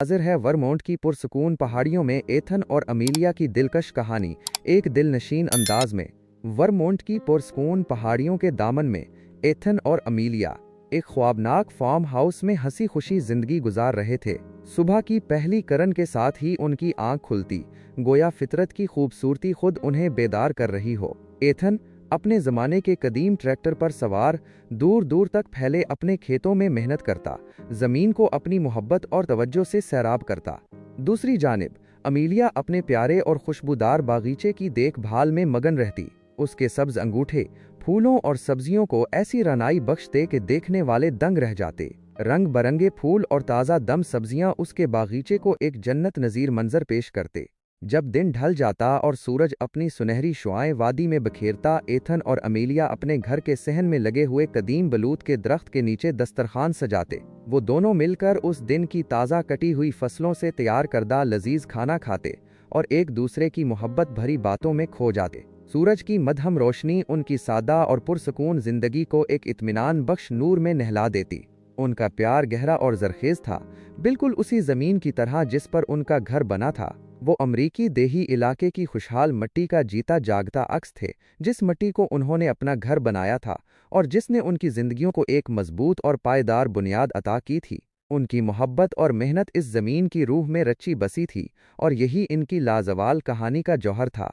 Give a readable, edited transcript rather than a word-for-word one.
हाजिर है वर्मोंट की पुरसकून पहाड़ियों में एथन और अमीलिया की दिलकश कहानी, एक दिलनशीन अंदाज में। वर्मोंट की पुरसकून पहाड़ियों के दामन में एथन और अमीलिया एक ख्वाबनाक फार्म हाउस में हंसी खुशी जिंदगी गुजार रहे थे। सुबह की पहली किरण के साथ ही उनकी आंख खुलती, गोया फितरत की खूबसूरती खुद उन्हें बेदार कर रही हो। एथन अपने ज़माने के कदीम ट्रैक्टर पर सवार दूर दूर तक फैले अपने खेतों में मेहनत करता, ज़मीन को अपनी मोहब्बत और तवज्जो से सैराब करता। दूसरी जानिब अमीलिया अपने प्यारे और खुशबूदार बागीचे की देखभाल में मगन रहती। उसके सब्ज अंगूठे फूलों और सब्जियों को ऐसी रनाई बख्शते कि देखने वाले दंग रह जाते। रंग बरंगे फूल और ताज़ा दम सब्जियां उसके बागीचे को एक जन्नत नज़ीर मंजर पेश करते। जब दिन ढल जाता और सूरज अपनी सुनहरी शुआएं वादी में बखेरता, एथन और अमीलिया अपने घर के सहन में लगे हुए कदीम बलूत के दरख्त के नीचे दस्तरखान सजाते। वो दोनों मिलकर उस दिन की ताज़ा कटी हुई फसलों से तैयार करदा लजीज खाना खाते और एक दूसरे की मोहब्बत भरी बातों में खो जाते। सूरज की मध्यम रोशनी उनकी सादा और पुरसकून जिंदगी को एक इत्मीनान बख्श नूर में नहला देती। उनका प्यार गहरा और जरखेज था, बिल्कुल उसी जमीन की तरह जिस पर उनका घर बना था। वो अमरीकी देही इलाके की खुशहाल मिट्टी का जीता जागता अक्स थे, जिस मिट्टी को उन्होंने अपना घर बनाया था और जिसने उनकी जिंदगियों को एक मजबूत और पायदार बुनियाद अता की थी। उनकी मोहब्बत और मेहनत इस जमीन की रूह में रची बसी थी और यही इनकी लाजवाल कहानी का जौहर था।